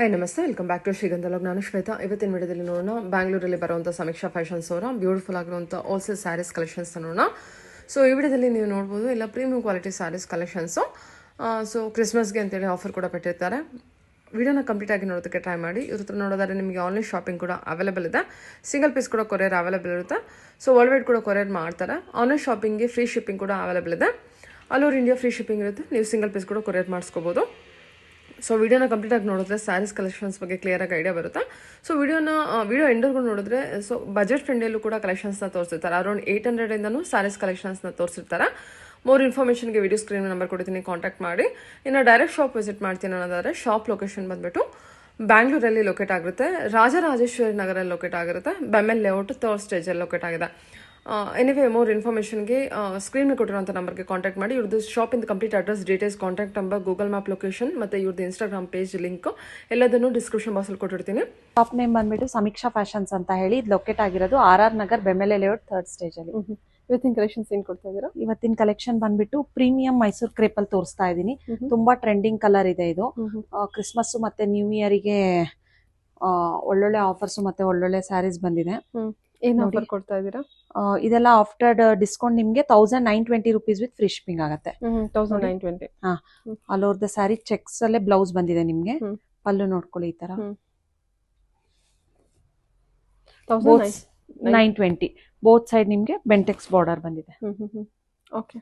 Hi ನಮಸ್ತೆ, welcome back to ಶ್ರೀಗಂಧಲೋಗ್. ನಾನು ಶ್ವೇತಾ. ಇವತ್ತಿನ ವಿಡಿಯೋದಲ್ಲಿ ನೋಡೋಣ ಬ್ಯಾಂಗ್ಳೂರಲ್ಲಿ ಬರುವಂಥ ಸಮೀಕ್ಷಾ ಫ್ಯಾಷನ್ಸ್ ಅವರ ಬ್ಯೂಟಿಫುಲ್ ಆಗಿರುವಂಥ ಹೋಲ್ಸೇಲ್ ಸ್ಯಾರೀಸ್ ಕಲೆಕ್ಷನ್ಸ್ ನೋಡೋಣ. ಸೊ ಈ ವಿಡಿಯೋದಲ್ಲಿ ನೀವು ನೋಡ್ಬೋದು ಎಲ್ಲ premium quality sarees collections. So ಕ್ರಿಸ್ಮಸ್ಗೆ ಅಂತೇಳಿ ಆಫರ್ ಕೂಡ ಬಿಟ್ಟಿರ್ತಾರೆ. ವಿಡಿಯೋನ ಕಂಪ್ಲೀಟ್ ಆಗಿ ನೋಡೋದಕ್ಕೆ ಟ್ರೈ ಮಾಡಿ. ಇವ್ರ ಹತ್ರ ನೋಡೋದಾದ್ರೆ ನಿಮಗೆ ಆನ್ಲೈನ್ ಶಾಪಿಂಗ್ ಕೂಡ ಅವೈಲೇಬಲ್ ಇದೆ. ಸಿಂಗಲ್ ಪೀಸ್ ಕೂಡ ಕೊರಿಯರ್ ಅವೈಲೇಬಲ್ ಇರುತ್ತೆ. ಸೊ ವರ್ಲ್ಡ್ ವೈಡ್ ಕೂಡ ಕೊರಿಯರ್ ಮಾಡ್ತಾರೆ. ಆನ್ಲೈನ್ ಶಾಪಿಂಗ್ಗೆ ಫ್ರೀ ಶಿಪ್ಪಿಂಗ್ ಕೂಡ ಅವೈಲೇಬಲ್ ಇದೆ. All over India free shipping ಇರುತ್ತೆ. ನೀವು ಸಿಂಗಲ್ ಪೀಸ್ ಕೂಡ ಕೊರಿಯರ್ ಮಾಡಿಸ್ಕೋಬೋದು. ಸೊ ವಿಡಿಯೋನ ಕಂಪ್ಲೀಟಾಗಿ ನೋಡಿದ್ರೆ ಸ್ಯಾರೀಸ್ ಕಲೆಕ್ಷನ್ಸ್ ಬಗ್ಗೆ ಕ್ಲಿಯರಾಗಿ ಐಡಿಯಾ ಬರುತ್ತೆ. ಸೊ ವಿಡಿಯೋ ಎಂಡರ್ಗೂ ನೋಡಿದ್ರೆ ಸೊ ಬಜೆಟ್ ಫ್ರೆಂಡಲ್ಲೂ ಕೂಡ ಕಲೆಕ್ಷನ್ಸ್ನ ತೋರಿಸಿರ್ತಾರೆ. ಅರೌಂಡ್ 800ಇಂದನೂ ಸ್ಯಾರೀಸ್ ಕಲೆಕ್ಷನ್ಸ್ನ ತೋರಿಸಿರ್ತಾರೆ. ಮೋರ್ ಇನ್ಫಾರ್ಮೇಷನ್ಗೆ ವಿಡಿಯೋ ಸ್ಕ್ರೀನ್ ನಂಬರ್ ಕೊಡ್ತೀನಿ, ಕಾಂಟ್ಯಾಕ್ಟ್ ಮಾಡಿ. ಇನ್ನು ಡೈರೆಕ್ಟ್ ಶಾಪ್ ವಿಸಿಟ್ ಮಾಡ್ತೀನಿ ಅನ್ನೋದಾದರೆ ಶಾಪ್ ಲೊಕೇಶನ್ ಬಂದುಬಿಟ್ಟು ಬ್ಯಾಂಗ್ಳೂರಲ್ಲಿ ಲೊಕೇಟ್ ಆಗಿರುತ್ತೆ. ರಾಜರಾಜೇಶ್ವರಿ ನಗರಲ್ಲಿ ಲೊಕೇಟ್ ಆಗಿರುತ್ತೆ. ಬೆಮೆಲ್ ಲೇಔಟ್ 3rd ಸ್ಟೇಜಲ್ಲಿ ಲೊಕೇಟ್ ಆಗಿದೆ. ಎನಿವೇ ಮೋರ್ ಇನ್ಫಾರ್ಮೇಷನ್ಗೆ ಸ್ಕ್ರೀನ್ ಕೊಟ್ಟಿರೋಂಥ ನಂಬರ್ಗೆ ಕಾಂಟ್ಯಾಕ್ಟ್ ಮಾಡಿ. ಇವ್ರದ್ದು ಶಾಪಿಂದ complete address, details, contact number, Google map location ಮತ್ತು ಇವ್ರದ್ದು ಇನ್ಸ್ಟಾಗ್ರಾಮ್ ಪೇಜ್ ಲಿಂಕ್ ಎಲ್ಲದನ್ನು ಡಿಸ್ಕ್ರಿಪ್ಷನ್ ಬಾಕ್ಸಲ್ಲಿ ಕೊಟ್ಟಿರ್ತೀನಿ. ಶಾಪ್ ನೇಮ್ ಬಂದ್ಬಿಟ್ಟು ಸಮೀಕ್ಷಾ ಫ್ಯಾಷನ್ಸ್ ಅಂತ ಹೇಳಿ ಇದು ಲೊಕೇಟ್ ಆಗಿರೋದು RR Nagar BEML layout 3rd stage ಅಲ್ಲಿ. ಇವತ್ತಿನ ಕಲೆಕ್ಷನ್ಸ್ ಏನು ಕೊಡ್ತಾ ಇದ್ದೀರಾ? ಇವತ್ತಿನ ಕಲೆಕ್ಷನ್ ಬಂದ್ಬಿಟ್ಟು ಪ್ರೀಮಿಯಂ ಮೈಸೂರ್ ಕ್ರೇಪ್ ಅಲ್ಲಿ ತೋರಿಸ್ತಾ ಇದ್ದೀನಿ. ತುಂಬಾ ಟ್ರೆಂಡಿಂಗ್ ಕಲರ್ ಇದೆ ಇದು. ಕ್ರಿಸ್ಮಸ್ ಮತ್ತೆ ನ್ಯೂ ಇಯರ್ ಗೆ ಒಳ್ಳೊಳ್ಳೆ ಆಫರ್ಸ್ ಮತ್ತೆ ಒಳ್ಳೊಳ್ಳೆ ಸ್ಯಾರೀಸ್ ಬಂದಿದೆ. ಏನು ಆಫರ್ ಕೊಡ್ತಾ ಇದ್ದೀರಾ? ಇದೆಲ್ಲ ಆಫ್ಟರ್ ಡಿಸ್ಕೌಂಟ್ ನಿಮ್ಗೆ 1920 rupees ವಿತ್ ಫ್ರೀ ಶಿಪ್ಪಿಂಗ್ ಆಗುತ್ತೆ. 1920. ಹಾ, all over the sari cheques ಅಲ್ಲೇ ಬ್ಲೌಸ್ ಬಂದಿದೆ ನಿಮ್ಗೆ. ಪಲ್ಲು ನೋಡ್ಕೊಳ್ಳಿ ಈ ತರ 920. ಬೋತ್ ಸೈಡ್ ನಿಮ್ಗೆ ಬೆಂಟೆಕ್ಸ್ ಬಾರ್ಡರ್ ಬಂದಿದೆ. ಓಕೆ,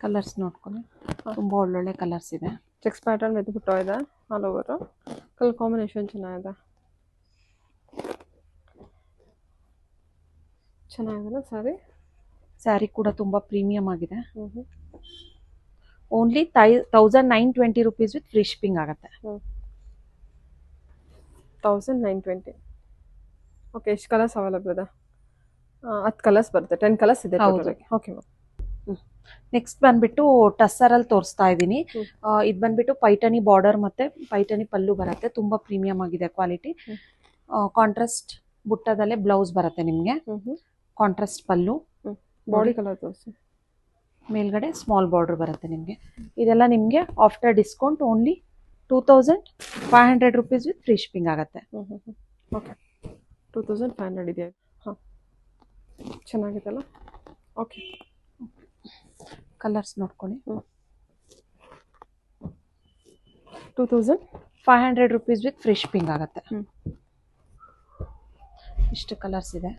ಕಲರ್ಸ್ ನೋಡ್ಕೊಳ್ಳಿ, ತುಂಬಾ ಒಳ್ಳೊಳ್ಳೆ ಕಲರ್ಸ್ ಇದೆ. ಚೆಕ್ಸ್ ಪ್ಯಾಟರ್ನ್ ಬಿಟ್ಟು ಇದೆ. ಆಲ್ ಓವರ್ ಕಲರ್ ಕಾಂಬಿನೇಷನ್ ಚೆನ್ನಾಗಿದೆ. ಚೆನ್ನಾಗಿದೆ ಸ್ಯಾರಿ ಕೂಡ ತುಂಬಾ ಪ್ರೀಮಿಯಂ ಆಗಿದೆ. Only 1920 rupees with free shipping ಆಗುತ್ತೆ. 1920. ಓಕೆ, ಎಷ್ಟು ಕಲರ್ಸ್ ಅವೈಲೇಬಲ್ ಇದೆ? 10 ಕಲರ್ಸ್ ಬರುತ್ತೆ. 10 ಕಲರ್ಸ್ ಇದೆ. ಓಕೆ, ನೆಕ್ಸ್ಟ್ ಬಂದ್ಬಿಟ್ಟು ಟಸ್ಸರ್ ಅಲ್ಲಿ ತೋರಿಸ್ತಾ ಇದ್ದೀನಿ. ಇದು ಬಂದ್ಬಿಟ್ಟು ಪೈಟನಿ ಬಾರ್ಡರ್ ಮತ್ತೆ ಪೈಟನಿ ಪಲ್ಲು ಬರುತ್ತೆ. ತುಂಬಾ ಪ್ರೀಮಿಯಂ ಆಗಿದೆ ಕ್ವಾಲಿಟಿ. ಕಾಂಟ್ರಾಸ್ಟ್ ಬುಟ್ಟದಲ್ಲೇ ಬ್ಲೌಸ್ ಬರುತ್ತೆ ನಿಮ್ಗೆ. ಕಾಂಟ್ರಾಸ್ಟ್ ಪಲ್ಲು, ಬಾಡಿ ಕಲರ್ ತೋರಿಸಿ. ಮೇಲ್ಗಡೆ ಸ್ಮಾಲ್ ಬಾರ್ಡರ್ ಬರುತ್ತೆ ನಿಮ್ಗೆ. ಇದೆಲ್ಲ ನಿಮ್ಗೆ after discount only 2500 rupees with free shipping ಆಗುತ್ತೆ. ಓಕೆ, 2500 ಇದೆಯಾ? ಹಾಂ, ಚೆನ್ನಾಗಿದೆಲ್ಲ. ಓಕೆ, ಕಲರ್ಸ್ ನೋಡ್ಕೊಳ್ಳಿ. 2500 rupees ವಿತ್ ಫ್ರೀ ಶಿಪ್ಪಿಂಗ್ ಆಗುತ್ತೆ. ಇಷ್ಟು ಕಲರ್ಸ್ ಇದೆ.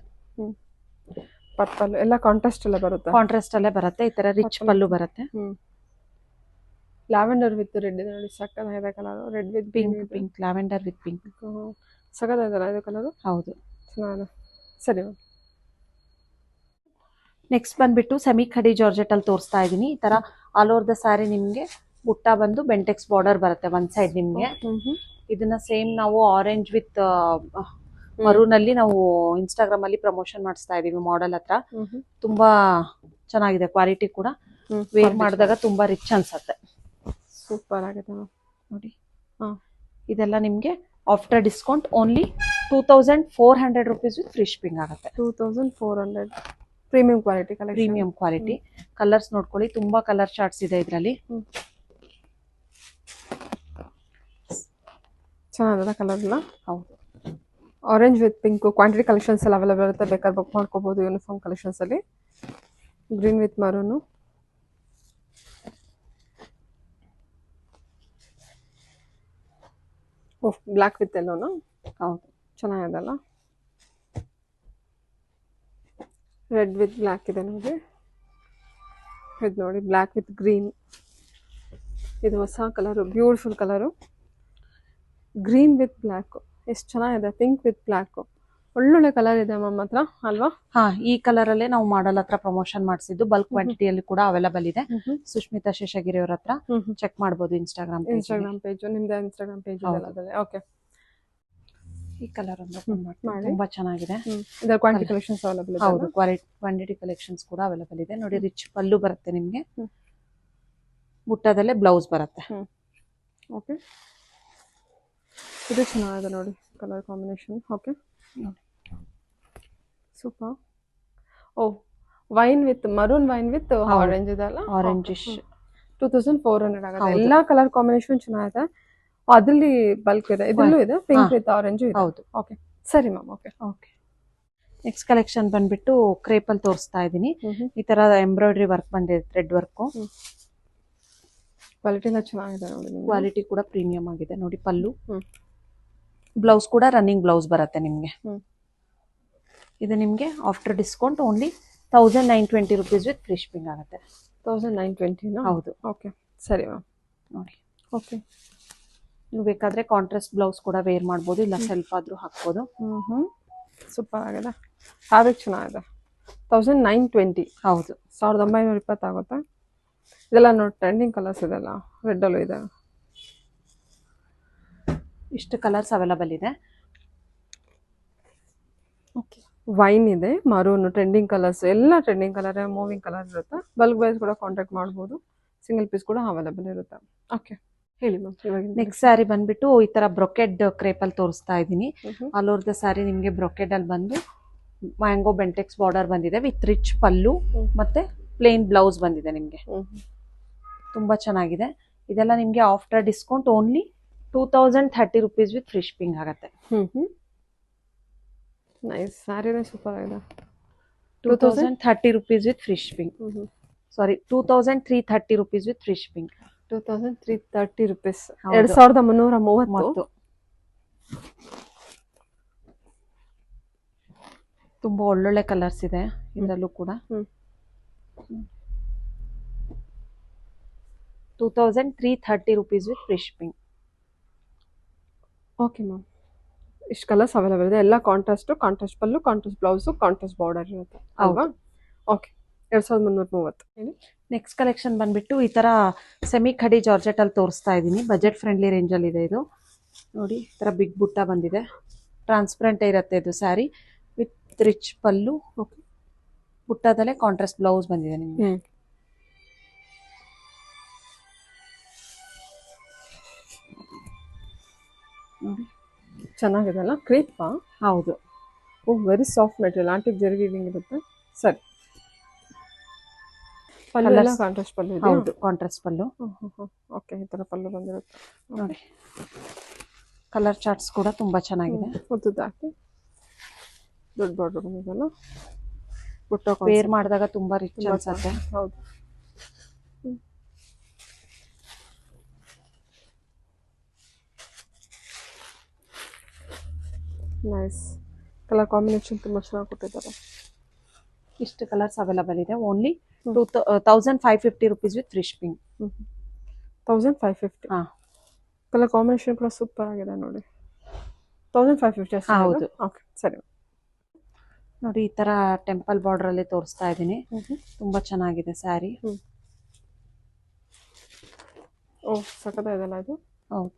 ಪರ್ಪಲ್ ಎಲ್ಲ ಕಾಂಟ್ರಾಸ್ಟ್ ಅಲ್ಲೇ ಬರುತ್ತೆ. ಕಾಂಟ್ರಾಸ್ಟ್ ಅಲ್ಲೇ ಬರುತ್ತೆ. ಈ ತರ ರಿಚ್ ಪಲ್ಲು ಬರುತ್ತೆ. ಲ್ಯಾವೆಂಡರ್ ವಿತ್ ರೆಡ್ ಇದೆ ನೋಡಿ, ಸಕ್ಕತ್ತಾಗಿದೆ colour. Red with pink lavender with pink ಸಕ್ಕತ್ತಾಗಿದೆ ಇದು ಕಲರ್. ಹೌದು, ಚೆನ್ನಾಗಿದೆ. ಸರಿ, ನೆಕ್ಸ್ಟ್ ಬಂದ್ಬಿಟ್ಟು ಸೆಮಿ ಖಡಿ ಜಾರ್ಜೆಟ್ ಅಲ್ಲಿ ತೋರಿಸ್ತಾ ಇದೀನಿ. ಈ ತರ ಆಲ್ ಓವರ್ ದ ಸ್ಯಾರಿ ನಿಮ್ಗೆ ಬುಟ್ಟ ಬಂದು ಬೆಂಟೆಕ್ಸ್ ಬಾರ್ಡರ್ ಬರುತ್ತೆ ಒಂದ್ ಸೈಡ್ ನಿಮ್ಗೆ. ಇದನ್ನ ಸೇಮ್ ನಾವು ಆರೆಂಜ್ ವಿತ್ ಮರೂನ್ ಅಲ್ಲಿ ನಾವು ಇನ್ಸ್ಟಾಗ್ರಾಮ್ ಅಲ್ಲಿ ಪ್ರಮೋಷನ್ ಮಾಡಿಸ್ತಾ ಇದೀವಿ ಮಾಡೆಲ್ ಹತ್ರ. ತುಂಬಾ ಚೆನ್ನಾಗಿದೆ ಕ್ವಾಲಿಟಿ ಕೂಡ. ವೇರ್ ಮಾಡಿದಾಗ ತುಂಬಾ ರಿಚ್ ಅನ್ಸುತ್ತೆ. ಸೂಪರ್ ಆಗಿದೆ ನೋಡಿ. ಇದೆಲ್ಲ ನಿಮ್ಗೆ after discount only 2400 rupees with free shipping ಆಗುತ್ತೆ. 2400. Premium quality collection. Premium quality. Colours ನೋಡ್ಕೊಳ್ಳಿ, ತುಂಬಾ ಕಲರ್ ಚಾರ್ಟ್ಸ್ ಇದೆ ಇದರಲ್ಲಿ. ಚೆನ್ನಾಗಿದೆ ಕಲರ್ ಎಲ್ಲ. ಹೌದು, orange with pink quantity collections ಎಲ್ಲ ಅವೈಲೇಬಲ್ ಇರುತ್ತೆ. ಬೇಕಾದ್ರೆ ಬುಕ್ ಮಾಡ್ಕೋಬಹುದು ಯೂನಿಫಾರ್ಮ್ ಕಲೆಕ್ಷನ್ಸ್ ಅಲ್ಲಿ. Green with maroon. ಓಹ್, ಬ್ಲ್ಯಾಕ್ ವಿತ್ ಎಲ್ಲೋನು. ಹೌದು, ಚೆನ್ನಾಗಿದೆಲ್ಲ. ರೆಡ್ ವಿತ್ ಬ್ಲ್ಯಾಕ್ ಇದೆ ನೋಡಿ. ಇದು ನೋಡಿ, ಬ್ಲ್ಯಾಕ್ ವಿತ್ ಗ್ರೀನ್. ಇದು ಹೊಸ colour, beautiful colour. Green with black ಎಷ್ಟು ಚೆನ್ನಾಗಿದೆ. ಪಿಂಕ್ ವಿತ್ ಬ್ಲ್ಯಾಕ್ ಒಳ್ಳೊಳ್ಳೆ ಕಲರ್ ಇದೆ ಮ್ಯಾಮ್ ಹತ್ರ ಅಲ್ವಾ? ಹಾ, ಈ ಕಲರ್ ಅಲ್ಲೇ ನಾವು ಮಾಡಲ್ ಹತ್ರ ಪ್ರಮೋಷನ್ ಮಾಡಿಸಿದ್ದು. ಬಲ್ಕ್ ಕ್ವಾಂಟಿಟಿಯಲ್ಲಿ ಕೂಡ ಅವೈಲೇಬಲ್ ಇದೆ. ಸುಷ್ಮಿತಾ ಶೇಷಗಿರಿ ಅವ್ರ ಹತ್ರ ಚೆಕ್ ಮಾಡಬಹುದು ಇನ್ಸ್ಟಾಗ್ರಾಮ್ ಪೇಜ್. ನಿಮ್ದು ಇನ್ಸ್ಟಾಗ್ರಾಮ್ ಪೇಜ್ ಇದೆ. ಓಕೆ, ಈ ಕಲರ್ ಒಂದು ತುಂಬಾ ಚೆನ್ನಾಗಿದೆ. ಇದರ ಕ್ವಾಂಟಿಟಿ ಕಲೆಕ್ಷನ್ಸ್ ಅವೈಲೇಬಲ್ ಇದೆ. ಹೌದು, ಕ್ವಾಂಟಿಟಿ ಕಲೆಕ್ಷನ್ಸ್ ಕೂಡ ಅವೈಲೇಬಲ್ ಇದೆ ನೋಡಿ. ರಿಚ್ ಪಲ್ಲು ಬರುತ್ತೆ ನಿಮ್ಗೆ. ಬುಟ್ಟದಲ್ಲೇ ಬ್ಲೌಸ್ ಬರುತ್ತೆ. ಓಕೆ, ಇದು ಚೆನ್ನಾಗಿದೆ ನೋಡಿ colour combination. Okay, super. Oh, wine with maroon wine with orange ಇದೆ ಅಲ್ಲ? ಆರೆಂಜಿಶ್ 2400 ಆಗುತ್ತೆ. ಹೌದು. ಎಲ್ಲಾ ಕಲರ್ ಕಾಂಬಿನೇಷನ್ ಚೆನ್ನಾಗಿದೆ. ಅದ್ರಲ್ಲಿ ಬಲ್ಕ್ ಇದೆ, ಇದ್ರಲ್ಲೂ ಇದೆ, ಪಿಂಕ್ ವಿತ್ ಆರೆಂಜ್ ಇದೆ. ಹೌದು. ಓಕೆ ಸರಿ ma'am. Okay okay, next collection ಬಂದ್ಬಿಟ್ಟು ಕ್ರೇಪಲ್ಲಿ ತೋರಿಸ್ತಾ ಇದ್ದೀನಿ. ಈ ತರ ಎಂಬ್ರಾಯ್ಡ್ರಿ ವರ್ಕ್ ಬಂದಿದೆ, ಥ್ರೆಡ್ ವರ್ಕ್. ಕ್ವಾಲಿಟಿ ಚೆನ್ನಾಗಿದೆ ನೋಡಿ. ಕ್ವಾಲಿಟಿ ಕೂಡ ಪ್ರೀಮಿಯಂ ಆಗಿದೆ ನೋಡಿ. ಪಲ್ಲು, ಬ್ಲೌಸ್ ಕೂಡ ರನ್ನಿಂಗ್ ಬ್ಲೌಸ್ ಬರುತ್ತೆ ನಿಮಗೆ. ಇದು ನಿಮಗೆ after discount only 1920 rupees with free shipping ಆಗುತ್ತೆ. 1920 ಹೌದು. ಓಕೆ ಸರಿ ಮ್ಯಾಮ್. ನೋಡಿ, ಓಕೆ ನೀವು ಬೇಕಾದ್ರೆ ಕಾಂಟ್ರಾಸ್ಟ್ ಬ್ಲೌಸ್ ಕೂಡ ವೇರ್ ಮಾಡ್ಬೋದು, ಇಲ್ಲ ಸೆಲ್ಫ್ ಆದ್ರೂ ಹಾಕ್ಬೋದು. ಸೂಪರ್ ಆಗಿದೆ. ಫ್ಯಾಬ್ರಿಕ್ ಚೆನ್ನಾಗಿದೆ. 1920. ಹೌದು, 1920 ಆಗುತ್ತೆ. ಇದೆಲ್ಲ ನೋಡಿ ಟ್ರೆಂಡಿಂಗ್ ಕಲರ್ಸ್ ಇದೆಲ್ಲ, ರೆಡ್ ಅಲ್ಲೂ ಇದೆ. ಇಷ್ಟು ಕಲರ್ಸ್ ಅವೈಲಬಲ್ ಇದೆ. ಓಕೆ, ವೈನ್ ಇದೆ, ಮರೂನ್, ಟ್ರೆಂಡಿಂಗ್ ಕಲರ್ಸ್ ಎಲ್ಲ ಟ್ರೆಂಡಿಂಗ್ ಕಲರ್, ಮೂವಿಂಗ್ ಕಲರ್ ಇರುತ್ತೆ. ಬಲ್ಕ್ ವೈಸ್ ಕೂಡ ಕಾಂಟ್ಯಾಕ್ಟ್ ಮಾಡ್ಬೋದು. ಸಿಂಗಲ್ ಪೀಸ್ ಕೂಡ ಅವೈಲಬಲ್ ಇರುತ್ತೆ. ಓಕೆ ಹೇಳಿ ಮ್ಯಾಮ್. ಇವಾಗ ನೆಕ್ಸ್ಟ್ ಸ್ಯಾರಿ ಬಂದ್ಬಿಟ್ಟು ಈ ತರ ಬ್ರೊಕೆಡ್ ಕ್ರೇಪಲ್ಲಿ ತೋರಿಸ್ತಾ ಇದ್ದೀನಿ. ಆಲ್ ಓವರ್ ದ ಸ್ಯಾರಿ ನಿಮಗೆ ಬ್ರೊಕೆಡ್ ಅಲ್ಲಿ ಬಂದು ಮ್ಯಾಂಗೋ ಬೆಂಟೆಕ್ಸ್ ಬಾರ್ಡರ್ ಬಂದಿದೆ ವಿತ್ ರಿಚ್ ಪಲ್ಲು ಮತ್ತೆ ಪ್ಲೇನ್ ಬ್ಲೌಸ್ ಬಂದಿದೆ ನಿಮಗೆ. ತುಂಬಾ ಚೆನ್ನಾಗಿದೆ. ಇದೆಲ್ಲ ನಿಮಗೆ after discount only 2030 rupees with free shipping ಆಗುತ್ತೆ. ನೈಸ್, ಸ್ಯಾರಿನೇ ಸೂಪರ್ ಆಗಿದೆ. 2030 rupees with free shipping. Sorry, 2330 rupees with free shipping. 2330 rupees. 2330. ತುಂಬಾ ಒಳ್ಳೊಳ್ಳೆ ಕಲರ್ಸ್ ಇದೆ ಇದರಲ್ಲೂ ಕೂಡ. 2330 rupees with free shipping. Okay ma'am, ಇಷ್ಟು ಕಲರ್ಸ್ ಅವೈಲೇಬಲ್ ಇದೆ. ಎಲ್ಲ ಕಾಂಟ್ರಾಸ್ಟ್ ಪಲ್ಲು, ಕಾಂಟ್ರಾಸ್ಟ್ ಬ್ಲೌಸು, ಕಾಂಟ್ರಾಸ್ಟ್ ಬಾರ್ಡರ್ ಇರುತ್ತೆ ಅಲ್ವಾ? ಓಕೆ, 2330 ಹೇಳಿ. ನೆಕ್ಸ್ಟ್ ಕಲೆಕ್ಷನ್ ಬಂದ್ಬಿಟ್ಟು ಈ ತರ ಸೆಮಿ ಖಡಿ ಜಾರ್ಜೆಟ್ ಅಲ್ಲಿ ತೋರಿಸ್ತಾ ಇದ್ದೀನಿ. ಬಜೆಟ್ ಫ್ರೆಂಡ್ಲಿ ರೇಂಜ್ ಅಲ್ಲಿ ಇದೆ ಇದು. ನೋಡಿ, ಈ ತರ ಬಿಗ್ ಬುಟ್ಟ ಬಂದಿದೆ. ಟ್ರಾನ್ಸ್ಪರೆಂಟ್ ಇರುತ್ತೆ ಇದು sari with rich pallu. Okay, ಬುಟ್ಟದಲ್ಲೇ ಕಾಂಟ್ರಾಸ್ಟ್ ಬ್ಲೌಸ್ ಬಂದಿದೆ ನಿಮಗೆ. ನೋಡಿ, ಚೆನ್ನಾಗಿದೆ ಅಲ್ಲ? ಕ್ರೇಪಾ? ಹೌದು. ಓ, very soft material, antique zari weaving ಇರುತ್ತೆ. ಸರಿ, ಪಲ್ಲು ಎಲ್ಲ ಕಾಂಟ್ರಾಸ್ಟ್ ಪಲ್ಲು ಇದೆ. ಹೌದು, ಕಾಂಟ್ರಾಸ್ಟ್ ಪಲ್ಲು. ಓಕೆ, ಈ ತರ ಪಲ್ಲು ಬಂದಿರುತ್ತೆ ನೋಡಿ. ಕಲರ್ ಚಾರ್ಟ್ಸ್ ಕೂಡ ತುಂಬಾ ಚೆನ್ನಾಗಿದೆ. ಉದ್ದದ್ದು ಹಾಕಿ ದೊಡ್ಡ ಬಾರ್ಡರ್ ಬಂದಿದೆಲ್ಲ. ವೇರ್ ಮಾಡಿದಾಗ ತುಂಬಾ ರಿಚ್ ಅನ್ಸುತ್ತೆ. ಹೌದು. ನೈಸ್, ಕಲರ್ ಕಾಂಬಿನೇಷನ್ ತುಂಬಾ ಚೆನ್ನಾಗಿ ಕೊಟ್ಟಿದ್ದಾರೆ. ಇಷ್ಟು ಕಲರ್ಸ್ ಅವೈಲಬಲ್ ಇದೆ. Only 1550 rupees with free shipping. 1550. Colour combination ಕೂಡ ಸೂಪರ್ ಆಗಿದೆ ನೋಡಿ. 1550 ಅಷ್ಟೇ? ಹೌದು. ಓಕೆ ಸರಿ. ನೋಡಿ, ಈ ತರ ಟೆಂಪಲ್ ಬಾರ್ಡರ್ ಅಲ್ಲಿ ತೋರಿಸ್ತಾ ಇದ್ದೀನಿ. ತುಂಬಾ ಚೆನ್ನಾಗಿದೆ ಸ್ಯಾರಿ. ಓ, ಸಖತ್ತಾಗಿದೆಲ್ಲ ಇದು. ಹೌದು.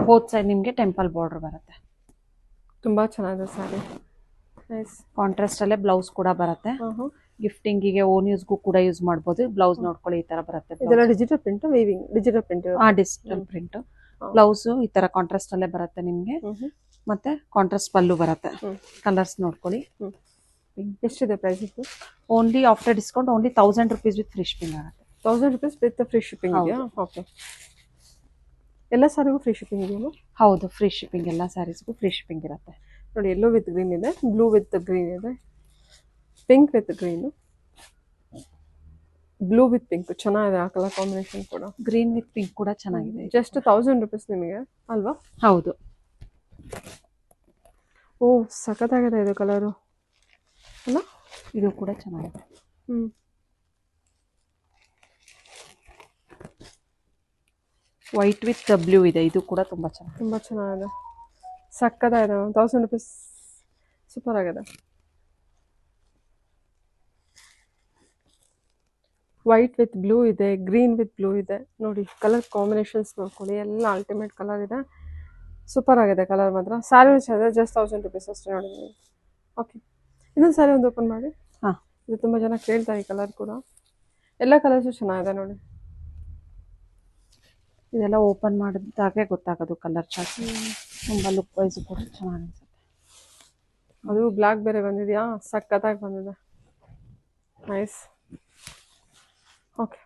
ಬೋತ್ ಸೈಡ್ ನಿಮಗೆ ಟೆಂಪಲ್ ಬಾರ್ಡರ್ ಬರುತ್ತೆ. ತುಂಬಾ ಚೆನ್ನಾಗಿದೆ ಸ್ಯಾರಿ. ನೈಸ್. ಕಾಂಟ್ರಾಸ್ಟ್ ಅಲ್ಲೇ ಬ್ಲೌಸ್ ಕೂಡ ಬರುತ್ತೆ. ಗಿಫ್ಟಿಂಗಿಗೆ, ಓನ್ ಯೂಸ್ಗೂ ಕೂಡ ಯೂಸ್ ಮಾಡ್ಬೋದು. ಬ್ಲೌಸ್ ನೋಡ್ಕೊಳ್ಳಿ, ಈ ತರ ಬರುತ್ತೆ. ಇದೆಲ್ಲ digital print, weaving digital print. Digital print. Blouse ಈ ತರ ಕಾಂಟ್ರಾಸ್ಟ್ ಅಲ್ಲೇ ಬರುತ್ತೆ ನಿಮ್ಗೆ. ಮತ್ತೆ ಕಾಂಟ್ರಾಸ್ಟ್ ಪಲ್ಲು ಬರುತ್ತೆ. ಕಲರ್ಸ್ ನೋಡ್ಕೊಳ್ಳಿ. ಎಷ್ಟಿದೆ ಪ್ರೈಸ್ ಇದು? Only after discount only 1000 rupees with free shipping ಆಗುತ್ತೆ. 1000 rupees ವಿತ್ ಫ್ರೀ ಶಿಪ್ಪಿಂಗ್ ಇದೆಯಾ? ಓಕೆ, ಎಲ್ಲ ಸ್ಯಾರಿಗೂ ಫ್ರೀ ಶಿಪ್ಪಿಂಗ್ ಇದೆಯಾ? ಹೌದು, ಫ್ರೀ ಶಿಪ್ಪಿಂಗ್. ಎಲ್ಲ ಸ್ಯಾರೀಸ್ಗೂ ಫ್ರೀ ಶಿಪ್ಪಿಂಗ್ ಇರುತ್ತೆ. ನೋಡಿ, ಯೆಲ್ಲೋ ವಿತ್ ಗ್ರೀನ್ ಇದೆ, ಬ್ಲೂ ವಿತ್ ಗ್ರೀನ್ ಇದೆ, pink with green, blue with pink. ಚೆನ್ನಾಗಿದೆ ಆ ಕಲರ್ ಕಾಂಬಿನೇಷನ್ ಕೂಡ. ಗ್ರೀನ್ ವಿತ್ ಪಿಂಕ್ ಕೂಡ ಚೆನ್ನಾಗಿದೆ. ಜಸ್ಟ್ 1000 rupees ನಿಮಗೆ ಅಲ್ವಾ? ಹೌದು. ಓ, ಸಖತ್ತಾಗಿದೆ ಇದು ಕಲರು ಅಲ್ಲ? ಇದು ಕೂಡ ಚೆನ್ನಾಗಿದೆ. ವೈಟ್ ವಿತ್ ಬ್ಲೂ ಇದೆ. ಇದು ಕೂಡ ತುಂಬಾ ಚೆನ್ನಾಗಿದೆ. ತುಂಬಾ ಚೆನ್ನಾಗಿದೆ, ಸಕ್ಕತ್ತಾಗಿದೆ. 1000 rupees ಸೂಪರ್ ಆಗಿದೆ. ವೈಟ್ ವಿತ್ ಬ್ಲೂ ಇದೆ, ಗ್ರೀನ್ ವಿತ್ ಬ್ಲೂ ಇದೆ. ನೋಡಿ, ಕಲರ್ ಕಾಂಬಿನೇಷನ್ಸ್ ನೋಡ್ಕೊಳ್ಳಿ, ಎಲ್ಲ ಅಲ್ಟಿಮೇಟ್ ಕಲರ್ ಇದೆ. ಸೂಪರ್ ಆಗಿದೆ ಕಲರ್ ಮಾತ್ರ. ಸ್ಯಾರಿ ಇದೆ, ಜಸ್ಟ್ 1000 rupees ಅಷ್ಟೇ ನೋಡಿ. ಓಕೆ, ಇದೊಂದು ಸ್ಯಾರಿ ಒಂದು ಓಪನ್ ಮಾಡಿ. ಇದು ತುಂಬ ಜನ ಕೇಳ್ತಾರೆ ಈ ಕಲರ್ ಕೂಡ. ಎಲ್ಲ ಕಲರ್ಸು ಚೆನ್ನಾಗಿದೆ ನೋಡಿ. ಇದೆಲ್ಲ ಓಪನ್ ಮಾಡಿದಾಗೆ ಗೊತ್ತಾಗೋದು ಕಲರ್ ಚಾರ್ಟ್. ತುಂಬ ಲುಕ್ ವೈಸ್ ಕೂಡ ಚೆನ್ನಾಗಿ ಅನಿಸುತ್ತೆ. ಅದು ಬ್ಲ್ಯಾಕ್ ಬೇರೆ ಬಂದಿದೆಯಾ? ಸಖತ್ತಾಗಿ ಬಂದಿದೆ. ನೈಸ್. ಓಕೆ.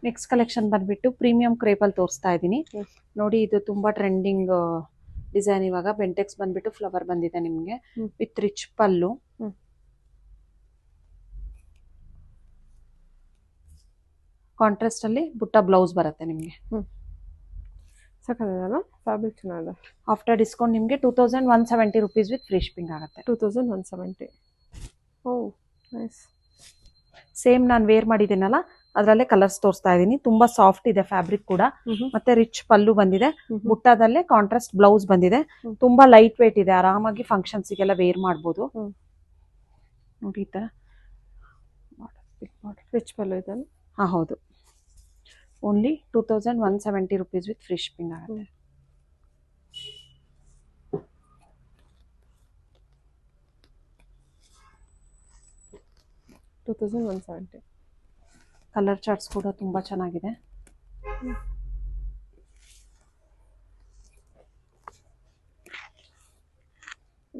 ನೆಕ್ಸ್ಟ್ ಕಲೆಕ್ಷನ್ ಬಂದ್ಬಿಟ್ಟು ಪ್ರೀಮಿಯಂ ಕ್ರೇಪಲ್ಲಿ ತೋರಿಸ್ತಾ ಇದ್ದೀನಿ. ನೋಡಿ ಇದು ತುಂಬಾ ಟ್ರೆಂಡಿಂಗ್ ಡಿಸೈನ್. ಇವಾಗ ಬೆಂಟೆಕ್ಸ್ ಬಂದ್ಬಿಟ್ಟು ಫ್ಲವರ್ ಬಂದಿದೆ ನಿಮಗೆ ವಿತ್ ರಿಚ್ ಪಲ್ಲು. ಕಾಂಟ್ರಾಸ್ಟ್ ಅಲ್ಲಿ ಬುಟ್ಟ ಬ್ಲೌಸ್ ಬರುತ್ತೆ ನಿಮಗೆ. ಸಾಕಲ್ಲ ಫ್ಯಾಬ್ರಿಕ್ ಚೆನ್ನಾಗಿದೆ. ಆಫ್ಟರ್ ಡಿಸ್ಕೌಂಟ್ ನಿಮಗೆ 2170 rupees ವಿತ್ ಫ್ರೀ ಶಿಪ್ಪಿಂಗ್ ಆಗುತ್ತೆ. 2170. ಓ ನೈಸ್. ಸೇಮ್ ನಾನು ವೇರ್ ಮಾಡಿದ್ದೀನಲ್ಲ ಅದರಲ್ಲೇ ಕಲರ್ಸ್ ತೋರಿಸ್ತಾ ಇದ್ದೀನಿ. ತುಂಬಾ ಸಾಫ್ಟ್ ಇದೆ ಫ್ಯಾಬ್ರಿಕ್ ಕೂಡ, ಮತ್ತೆ ರಿಚ್ ಪಲ್ಲು ಬಂದಿದೆ. ಬುಟ್ಟದಲ್ಲೇ ಕಾಂಟ್ರಾಸ್ಟ್ ಬ್ಲೌಸ್ ಬಂದಿದೆ. ತುಂಬಾ ಲೈಟ್ ವೇಟ್ ಇದೆ, ಆರಾಮಾಗಿ ಫಂಕ್ಷನ್ಸ್ಗೆಲ್ಲ ವೇರ್ ಮಾಡ್ಬೋದು. ನೋಡಿ ಈ ತರ ರಿಚ್ ಪಲ್ಲು ಇದೆ. ಹಾ ಹೌದು. Only 2170 rupees with free shipping ಆಗುತ್ತೆ. $2170. ಕಲರ್ ಚಾರ್ಟ್ಸ್ ಕೂಡ ತುಂಬಾ ಚೆನ್ನಾಗಿದೆ.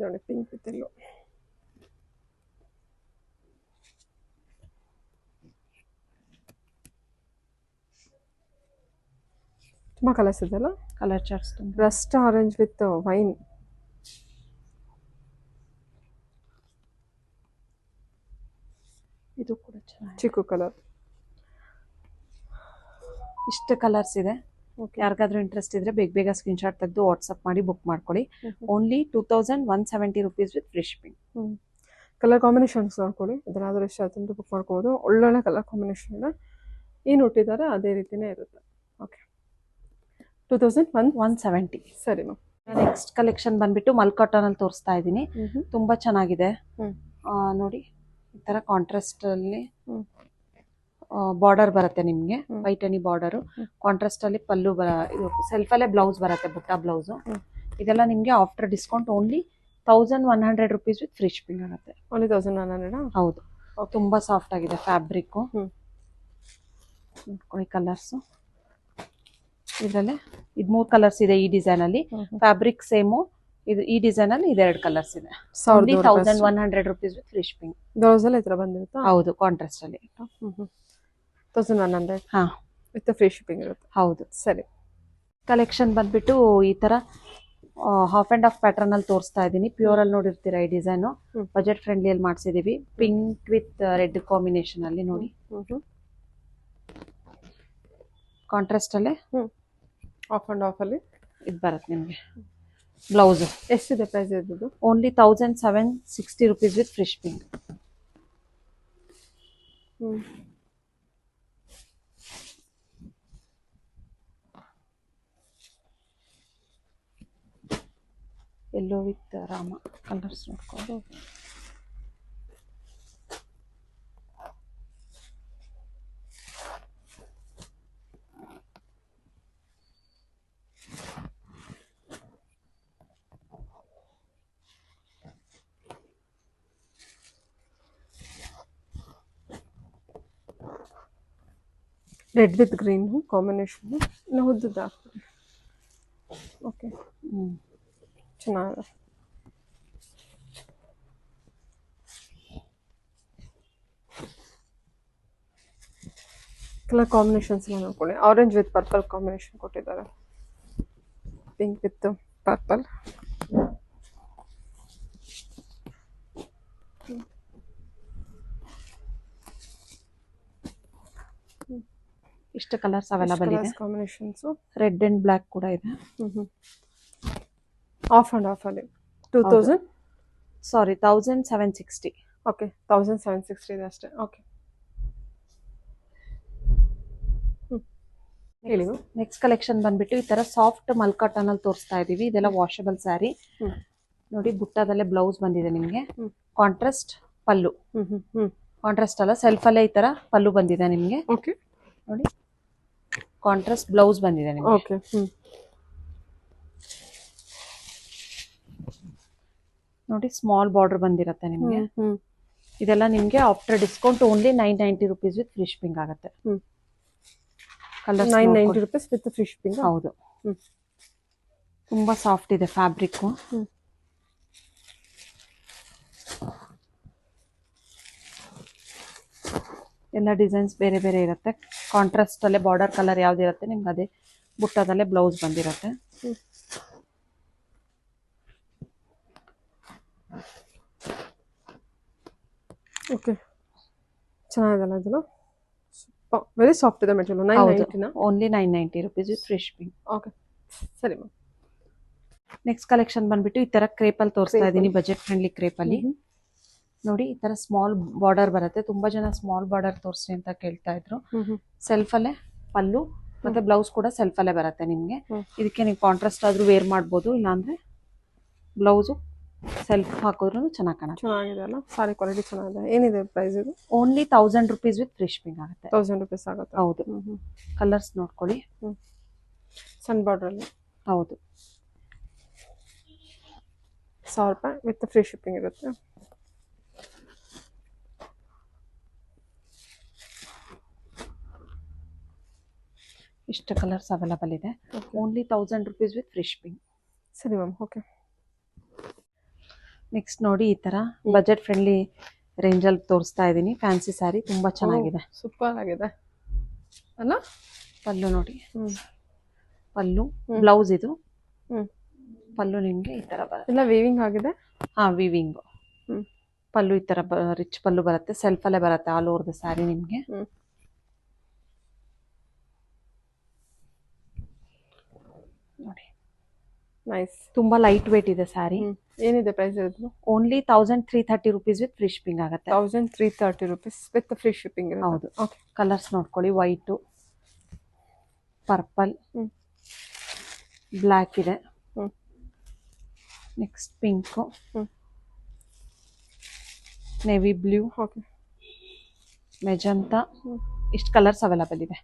ನೋಡಿ ಪಿಂಕ್ ವಿತ್ ಎಲ್ಲೋ. ತುಂಬಾ ಕಲರ್ಸ್ ಇದೆಲ್ಲ. ಕಲರ್ ಚಾರ್ಟ್ಸ್ ತುಂಬ ರಸ್ಟ್ ಆರೆಂಜ್ ವಿತ್ ವೈನ್. ಇದು ಕೂಡ ಚೆನ್ನಾಗಿದೆ. ಚಿಕ್ಕು ಕಲರ್. ಇಷ್ಟು ಕಲರ್ಸ್ ಇದೆ. ಯಾರಿಗಾದ್ರೂ ಇಂಟ್ರೆಸ್ಟ್ ಇದ್ರೆ ಬೇಗ ಬೇಗ ಸ್ಕ್ರೀನ್ಶಾಟ್ ತೆಗೆದು ವಾಟ್ಸಪ್ ಮಾಡಿ ಬುಕ್ ಮಾಡ್ಕೊಳ್ಳಿ. Only 2170 rupees with free shipping. Colour combinations ನೋಡ್ಕೊಳ್ಳಿ. ಅದನ್ನಾದ್ರೂ ಇಷ್ಟ ಆಯ್ತು ಬುಕ್ ಮಾಡ್ಕೋಬೋದು. ಒಳ್ಳೊಳ್ಳೆ ಕಲರ್ ಕಾಂಬಿನೇಷನ್ ಇದೆ. ಏನು ಹುಟ್ಟಿದ್ದಾರೆ ಅದೇ ರೀತಿನೇ ಇರುತ್ತೆ. ಓಕೆ. 2170. ಸರಿ ಮ್ಯಾಮ್. ನೆಕ್ಸ್ಟ್ ಕಲೆಕ್ಷನ್ ಬಂದ್ಬಿಟ್ಟು ಮಲ್ ಕಾಟನ್ ಅಲ್ಲಿ ತೋರಿಸ್ತಾ ಇದ್ದೀನಿ. ತುಂಬಾ ಚೆನ್ನಾಗಿದೆ. ನೋಡಿ ಈ ತರ ಕಾಂಟ್ರಾಸ್ಟ್ ಅಲ್ಲಿ ಬಾರ್ಡರ್ ಬರುತ್ತೆ ನಿಮ್ಗೆ, ವೈಟ್ ಅನಿ ಬಾರ್ಡರ್. ಕಾಂಟ್ರಾಸ್ಟ್ ಅಲ್ಲಿ ಪಲ್ಲು ಇದು ಸೆಲ್ಫ್ ಅಲ್ಲೇ ಬ್ಲೌಸ್ ಬರುತ್ತೆ, ಬುಟ್ಟ ಬ್ಲೌಸ್. ಇದೆಲ್ಲ ನಿಮ್ಗೆ after discount only 1100 rupees with free shipping ಆಗುತ್ತೆ. ಓನ್ಲಿ 1100. ಹೌದು. ತುಂಬಾ ಸಾಫ್ಟ್ ಆಗಿದೆ ಫ್ಯಾಬ್ರಿಕ್. ನೋಡಿ ಕಲರ್ಸ್ ಇದರಲ್ಲೇ ಇದು 3 ಕಲರ್ಸ್ ಇದೆ ಈ ಡಿಸೈನ್ ಅಲ್ಲಿ. Fabric same. ಇದು ಈ ಡಿಸೈನ್ ಅಲ್ಲಿ ಇದೆರಡು ಕಲರ್ಸ್ ಇದೆ. 1100 rupees with free shipping. Blouse ಎಲ್ಲ ಈ ತರ ಬಂದಿರುತ್ತಾ? ಹೌದು, ಕಾಂಟ್ರಾಸ್ಟ್ ಅಲ್ಲಿ 1100 ಹಾ ವಿತ್ ಫ್ರೀ ಶಿಪ್ಪಿಂಗ್ ಇರುತ್ತೆ. ಹೌದು. ಸರಿ. ಕಲೆಕ್ಷನ್ ಬಂದ್ಬಿಟ್ಟು ಈ ತರ ಹಾಫ್ ಅಂಡ್ ಹಾಫ್ ಪ್ಯಾಟರ್ನ್ ಅಲ್ಲಿ ತೋರಿಸ್ತಾ ಇದ್ದೀನಿ. ಪ್ಯೂರ್ ಅಲ್ಲಿ ನೋಡಿರ್ತೀರಾ ಈ ಡಿಸೈನ್. ಬಜೆಟ್ ಫ್ರೆಂಡ್ಲಿ ಅಲ್ಲಿ ಮಾಡಿಸಿದೀವಿ. ಪಿಂಕ್ ವಿತ್ ರೆಡ್ ಕಾಂಬಿನೇಷನ್ ಅಲ್ಲಿ ನೋಡಿ. ಕಾಂಟ್ರಾಸ್ಟ್ ಅಲ್ಲೇ ಆಫ್ ಅಂಡ್ ಆಫ್ ಅಲ್ಲಿ ಇದು ಬರುತ್ತೆ ನಿಮಗೆ ಬ್ಲೌಸ್. ಎಷ್ಟಿದೆ ಪ್ರೈಸ್ ಇದ್ದು? Only 1760 rupees with free shipping. Yellow with ರಾಮ ಕಲರ್ಸ್ ನೋಡ್ಕೊಂಡು. Red with green combination. ಇನ್ನು ಉದ್ದದ. ಓಕೆ. ಚೆನ್ನಾಗಿದೆ. ಕಲರ್ ಕಾಂಬಿನೇಷನ್ಸ್ ಎಲ್ಲ ನೋಡ್ಕೊಳ್ಳಿ. ಆರೆಂಜ್ ವಿತ್ ಪರ್ಪಲ್ ಕಾಂಬಿನೇಷನ್ ಕೊಟ್ಟಿದ್ದಾರೆ. Pink with purple. ಇಷ್ಟು ಕಲರ್ಸ್ ಅವೈಲಬಲ್ ಇದೆ. ಕಾಂಬಿನೇಷನ್ಸ್ ರೆಡ್ ಅಂಡ್ ಬ್ಲಾಕ್ ಕೂಡ ಇದೆ. ಆಫ್ ಅಂಡ್ ಆಫ್ ಅಲ್ಲಿ 2000 ಸಾರಿ 1760. ಓಕೆ. 1760 ಇದೆ ಅಷ್ಟೇ. ಓಕೆ. ಹೇಳಿ. ನೆಕ್ಸ್ಟ್ ಕಲೆಕ್ಷನ್ ಬಂದ್ಬಿಟ್ಟು ಈ ತರ ಸಾಫ್ಟ್ ಮಲ್ ಕಾಟನ್ ಅಲ್ಲಿ ತೋರಿಸ್ತಾ ಇದೀವಿ. ಇದೆಲ್ಲ ವಾಷಬಲ್ ಸ್ಯಾರಿ. ನೋಡಿ ಬುಟ್ಟದಲ್ಲೇ ಬ್ಲೌಸ್ ಬಂದಿದೆ ನಿಮ್ಗೆ. ಕಾಂಟ್ರಾಸ್ಟ್ ಪಲ್ಲು. ಕಾಂಟ್ರಾಸ್ಟ್ ಅಲ್ಲ, ಸೆಲ್ಫ್ ಅಲ್ಲೇ ಈ ತರ ಪಲ್ಲು ಬಂದಿದೆ ನಿಮ್ಗೆ. ಓಕೆ. ನೋಡಿ ಕಾಂಟ್ರಾಸ್ಟ್ ಬ್ಲೌಸ್ ಬಂದಿದೆ ನಿಮ್ಗೆ. ಓಕೆ. ನೋಡಿ ಸ್ಮಾಲ್ ಬಾರ್ಡರ್ ಬಂದಿರುತ್ತೆ ನಿಮ್ಗೆ. ಇದೆಲ್ಲ ನಿಮ್ಗೆ after discount only 990 rupees with free shipping ಆಗುತ್ತೆ. Colour 990 rupees with free shipping. ಹೌದು. ತುಂಬಾ ಸಾಫ್ಟ್ ಇದೆ ಫ್ಯಾಬ್ರಿಕ್. ಎಲ್ಲ ಡಿಸೈನ್ಸ್ ಬೇರೆ ಬೇರೆ ಇರುತ್ತೆ. ಕಾಂಟ್ರಾಸ್ಟ್ ಅಲ್ಲೇ ಬಾರ್ಡರ್ ಕಲರ್ ಯಾವ್ದಿರುತ್ತೆ ನಿಮ್ಗೆ ಅದೇ ಬುಟ್ಟದಲ್ಲೇ ಬ್ಲೌಸ್ ಬಂದಿರುತ್ತೆ. ಓಕೆ, ಚೆನ್ನಾಗಿದೆಲ್ಲ ಇದನ್ನು. ವೆರಿ ಸಾಫ್ಟ್ ಇದೆ material. 990 only 990 rupees with free shipping. Okay, ಸರಿ ಮ್ಯಾಮ್. ನೆಕ್ಸ್ಟ್ ಕಲೆಕ್ಷನ್ ಬಂದ್ಬಿಟ್ಟು ಈ ತರ ಕ್ರೇಪಲ್ಲಿ ತೋರಿಸ್ತಾ ಇದ್ದೀನಿ, ಬಜೆಟ್ ಫ್ರೆಂಡ್ಲಿ ಕ್ರೇಪಲ್ಲಿ. ನೋಡಿ ಈ ತರ ಸ್ಮಾಲ್ ಬಾರ್ಡರ್ ಬರುತ್ತೆ. ತುಂಬಾ ಜನ ಸ್ಮಾಲ್ ಬಾರ್ಡರ್ ತೋರಿಸಿ ಅಂತ ಕೇಳ್ತಾ ಇದ್ರು. ಸೆಲ್ಫ್ ಅಲ್ಲೇ ಪಲ್ಲು ಮತ್ತೆ ಬ್ಲೌಸ್ ಕೂಡ ಸೆಲ್ಫ್ ಅಲ್ಲೇ ಬರುತ್ತೆ ನಿಮ್ಗೆ. ಇದಕ್ಕೆ ನೀವು ಕಾಂಟ್ರಾಸ್ಟ್ ಆದ್ರೂ ವೇರ್ ಮಾಡ್ಬೋದು, ಇಲ್ಲಾಂದ್ರೆ ಬ್ಲೌಸು ಸೆಲ್ಫ್ ಹಾಕಿದ್ರು ಚೆನ್ನಾಗಿ ಕಾಣುತ್ತೆ. ಚೆನ್ನಾಗಿದೆ ಅಲ್ಲ, ಸಾರಿ ಕ್ವಾಲಿಟಿ ಚೆನ್ನಾಗಿದೆ. ಏನಿದೆ ಪ್ರೈಸ್ ಇದು? Only 1000 rupees with free shipping ಆಗುತ್ತೆ. 1000 rupees ಆಗುತ್ತೆ. ಹೌದು. ಕಲರ್ಸ್ ನೋಡ್ಕೊಳ್ಳಿ. ಸನ್ ಬಾರ್ಡರ್ ಅಲ್ಲಿ. ಹೌದು, 1000 ರೂಪಾಯಿ ವಿತ್ ಫ್ರೀ ಶಿಪ್ಪಿಂಗ್ ಇರುತ್ತೆ. ಇಷ್ಟು ಕಲರ್ಸ್ ಅವೈಲಬಲ್ ಇದೆ. Only 1000 rupees with free shipping. ಸರಿ ಮ್ಯಾಮ್, ಓಕೆ. ನೆಕ್ಸ್ಟ್ ನೋಡಿ ಈ ತರ ಬಜೆಟ್ ಫ್ರೆಂಡ್ಲಿ ರೇಂಜ್ ಅಲ್ಲಿ ತೋರಿಸ್ತಾ ಇದ್ದೀನಿ ಫ್ಯಾನ್ಸಿ ಸ್ಯಾರಿ. ತುಂಬಾ ಚೆನ್ನಾಗಿದೆ, ಸೂಪರ್ ಆಗಿದೆ ಅಲ್ಲ. ಪಲ್ಲು ನೋಡಿ, ಪಲ್ಲು ಬ್ಲೌಸ್ ಇದು. ಪಲ್ಲು ನಿಮ್ಗೆ ಈ ತರ ಬರುತ್ತೆ. ಎಲ್ಲ ವೀವಿಂಗ್ ಆಗಿದೆ. ಹಾ, ವೀವಿಂಗ್. ಪಲ್ಲು ಈ ತರ ರಿಚ್ ಪಲ್ಲು ಬರುತ್ತೆ. ಸೆಲ್ಫ್ ಅಲ್ಲೇ ಬರುತ್ತೆ ಆಲ್ ಓವರ್ ದ ಸ್ಯಾರಿ ನಿಮ್ಗೆ. ನೋಡಿ, ನೈಸ್. ತುಂಬಾ ಲೈಟ್ ವೇಟ್ ಇದೆ ಸ್ಯಾರಿ. ಏನಿದೆ ಪ್ರೈಸ್ ಇರೋದು? Only 1330 rupees with free shipping ಆಗುತ್ತೆ. 1330 rupees ವಿತ್ ಫ್ರೀ ಶಿಪ್ಪಿಂಗ್. ಹೌದು. ಕಲರ್ಸ್ ನೋಡ್ಕೊಳ್ಳಿ. ವೈಟು, ಪರ್ಪಲ್, ಬ್ಲ್ಯಾಕ್ ಇದೆ. Next pink, navy blue, magenta, ಇಷ್ಟು ಕಲರ್ಸ್ ಅವೈಲಬಲ್ ಇದೆ.